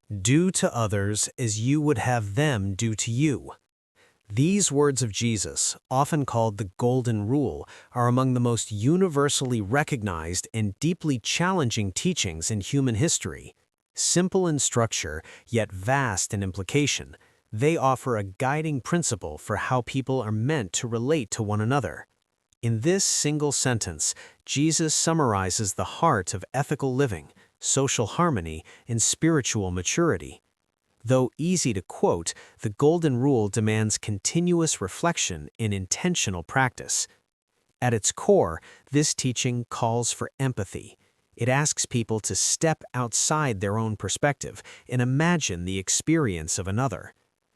Do to others as you would have them do to you. These words of Jesus, often called the Golden Rule, are among the most universally recognized and deeply challenging teachings in human history. Simple in structure, yet vast in implication, they offer a guiding principle for how people are meant to relate to one another. In this single sentence, Jesus summarizes the heart of ethical living, social harmony, and spiritual maturity. Though easy to quote, the Golden Rule demands continuous reflection and intentional practice. At its core, this teaching calls for empathy. It asks people to step outside their own perspective and imagine the experience of another.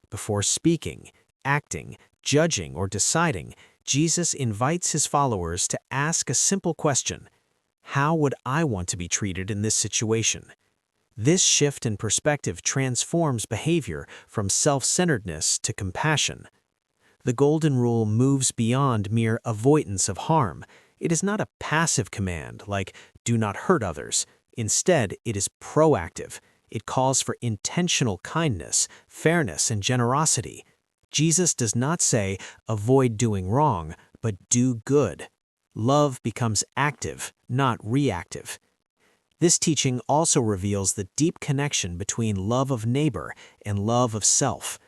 Before speaking, acting, judging, or deciding, Jesus invites his followers to ask a simple question: how would I want to be treated in this situation? This shift in perspective transforms behavior from self-centeredness to compassion. The Golden Rule moves beyond mere avoidance of harm. It is not a passive command like, do not hurt others. Instead, it is proactive. It calls for intentional kindness, fairness, and generosity. Jesus does not say, avoid doing wrong, but do good. Love becomes active, not reactive. This teaching also reveals the deep connection between love of neighbor and love of self.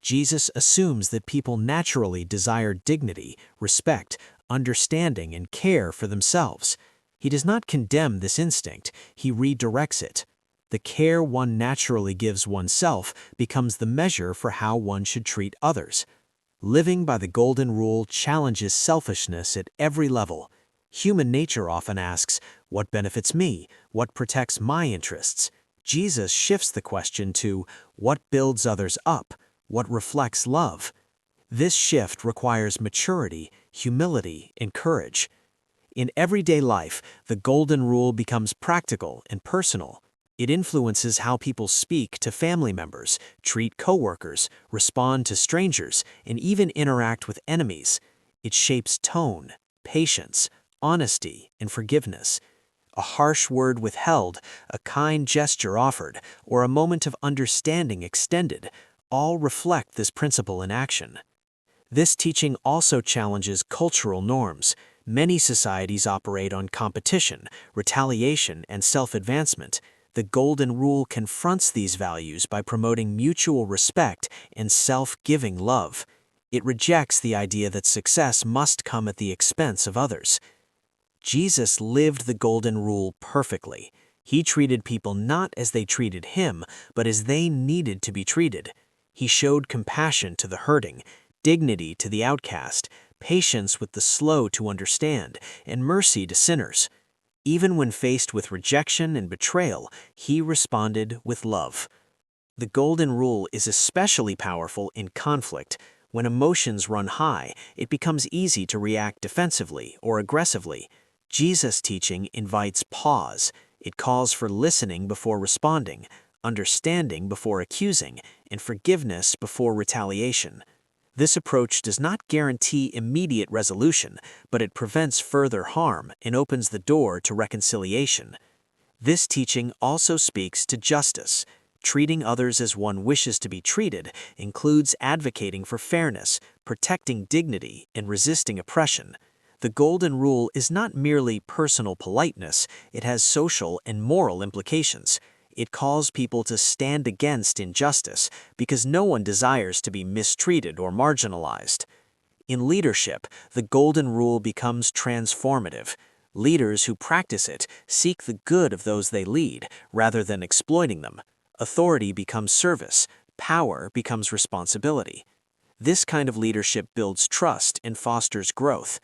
Jesus assumes that people naturally desire dignity, respect, understanding, and care for themselves. He does not condemn this instinct, he redirects it. The care one naturally gives oneself becomes the measure for how one should treat others. Living by the Golden Rule challenges selfishness at every level. Human nature often asks, what benefits me? What protects my interests? Jesus shifts the question to, what builds others up? What reflects love? This shift requires maturity, humility, and courage. In everyday life, the Golden Rule becomes practical and personal. It influences how people speak to family members, treat coworkers, respond to strangers, and even interact with enemies. It shapes tone, patience, honesty, and forgiveness. A harsh word withheld, a kind gesture offered, or a moment of understanding extended, all reflect this principle in action. This teaching also challenges cultural norms. Many societies operate on competition, retaliation, and self-advancement. The Golden Rule confronts these values by promoting mutual respect and self-giving love. It rejects the idea that success must come at the expense of others. Jesus lived the Golden Rule perfectly. He treated people not as they treated him, but as they needed to be treated. He showed compassion to the hurting, dignity to the outcast, patience with the slow to understand, and mercy to sinners. Even when faced with rejection and betrayal, he responded with love. The Golden Rule is especially powerful in conflict. When emotions run high, it becomes easy to react defensively or aggressively. Jesus' teaching invites pause. It calls for listening before responding, understanding before accusing, and forgiveness before retaliation. This approach does not guarantee immediate resolution, but it prevents further harm and opens the door to reconciliation. This teaching also speaks to justice. Treating others as one wishes to be treated includes advocating for fairness, protecting dignity, and resisting oppression. The Golden Rule is not merely personal politeness, it has social and moral implications. It calls people to stand against injustice because no one desires to be mistreated or marginalized. In leadership, the Golden Rule becomes transformative. Leaders who practice it seek the good of those they lead rather than exploiting them. Authority becomes service, power becomes responsibility. This kind of leadership builds trust and fosters growth.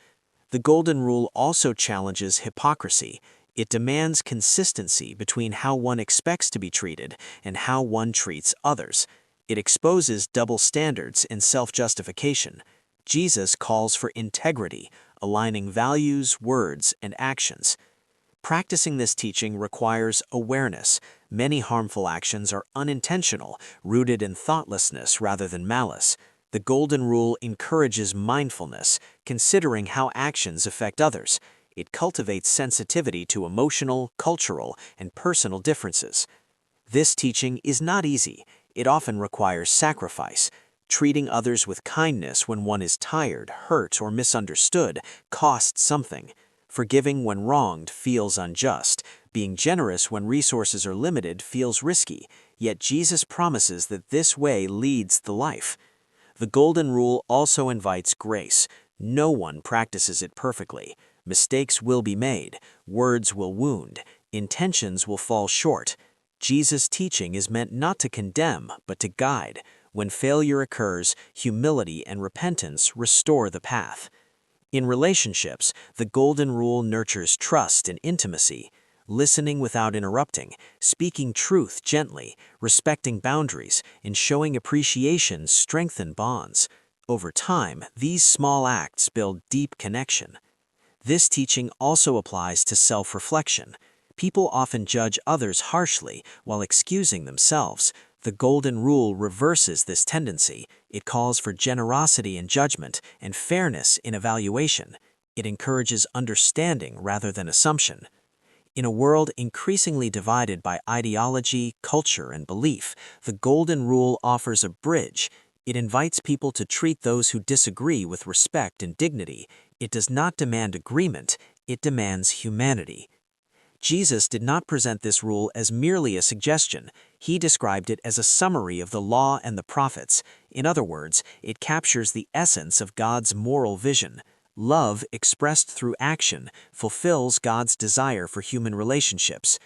The Golden Rule also challenges hypocrisy. It demands consistency between how one expects to be treated and how one treats others. It exposes double standards and self-justification. Jesus calls for integrity, aligning values, words, and actions. Practicing this teaching requires awareness. Many harmful actions are unintentional, rooted in thoughtlessness rather than malice. The Golden Rule encourages mindfulness, considering how actions affect others. It cultivates sensitivity to emotional, cultural, and personal differences. This teaching is not easy. It often requires sacrifice. Treating others with kindness when one is tired, hurt, or misunderstood costs something. Forgiving when wronged feels unjust. Being generous when resources are limited feels risky. Yet Jesus promises that this way leads the life. The Golden Rule also invites grace. No one practices it perfectly. Mistakes will be made. Words will wound. Intentions will fall short. Jesus' teaching is meant not to condemn, but to guide. When failure occurs, humility and repentance restore the path. In relationships, the Golden Rule nurtures trust and intimacy. Listening without interrupting, speaking truth gently, respecting boundaries, and showing appreciation strengthen bonds. Over time, these small acts build deep connection. This teaching also applies to self-reflection. People often judge others harshly while excusing themselves. The Golden Rule reverses this tendency. It calls for generosity in judgment and fairness in evaluation. It encourages understanding rather than assumption. In a world increasingly divided by ideology, culture, and belief, the Golden Rule offers a bridge. It invites people to treat those who disagree with respect and dignity. It does not demand agreement, it demands humanity. Jesus did not present this rule as merely a suggestion. He described it as a summary of the law and the prophets. In other words, it captures the essence of God's moral vision. Love, expressed through action, fulfills God's desire for human relationships.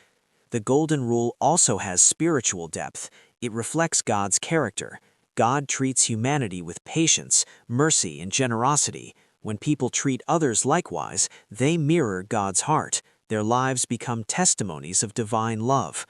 The Golden Rule also has spiritual depth. It reflects God's character. God treats humanity with patience, mercy, and generosity. When people treat others likewise, they mirror God's heart. Their lives become testimonies of divine love.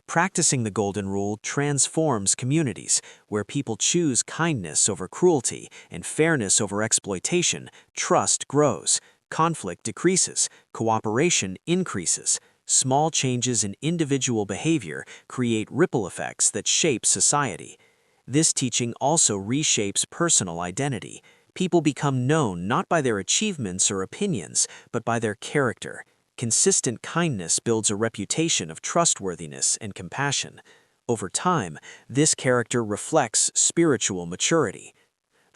Practicing the Golden Rule transforms communities. Where people choose kindness over cruelty and fairness over exploitation, trust grows, conflict decreases, cooperation increases. Small changes in individual behavior create ripple effects that shape society. This teaching also reshapes personal identity. People become known not by their achievements or opinions, but by their character. Consistent kindness builds a reputation of trustworthiness and compassion. Over time, this character reflects spiritual maturity.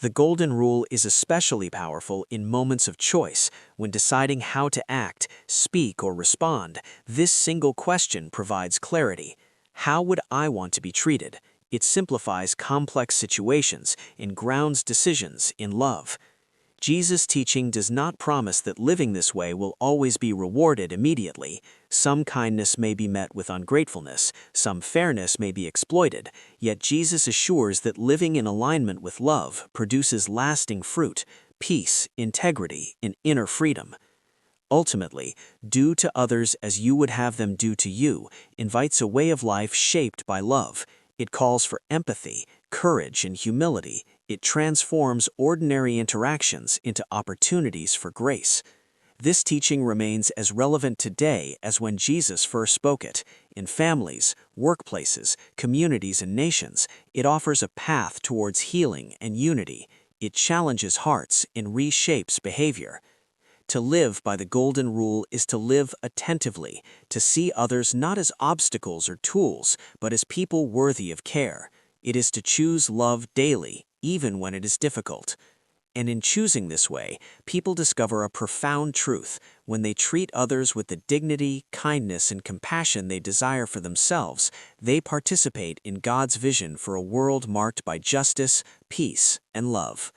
The Golden Rule is especially powerful in moments of choice. When deciding how to act, speak, or respond, this single question provides clarity. How would I want to be treated? It simplifies complex situations and grounds decisions in love. Jesus' teaching does not promise that living this way will always be rewarded immediately. Some kindness may be met with ungratefulness, some fairness may be exploited, yet Jesus assures that living in alignment with love produces lasting fruit, peace, integrity, and inner freedom. Ultimately, do to others as you would have them do to you invites a way of life shaped by love. It calls for empathy, courage, and humility. It transforms ordinary interactions into opportunities for grace. This teaching remains as relevant today as when Jesus first spoke it. In families, workplaces, communities, and nations, it offers a path towards healing and unity. It challenges hearts and reshapes behavior. To live by the Golden Rule is to live attentively, to see others not as obstacles or tools, but as people worthy of care. It is to choose love daily, even when it is difficult. And in choosing this way, people discover a profound truth. When they treat others with the dignity, kindness, and compassion they desire for themselves, they participate in God's vision for a world marked by justice, peace, and love.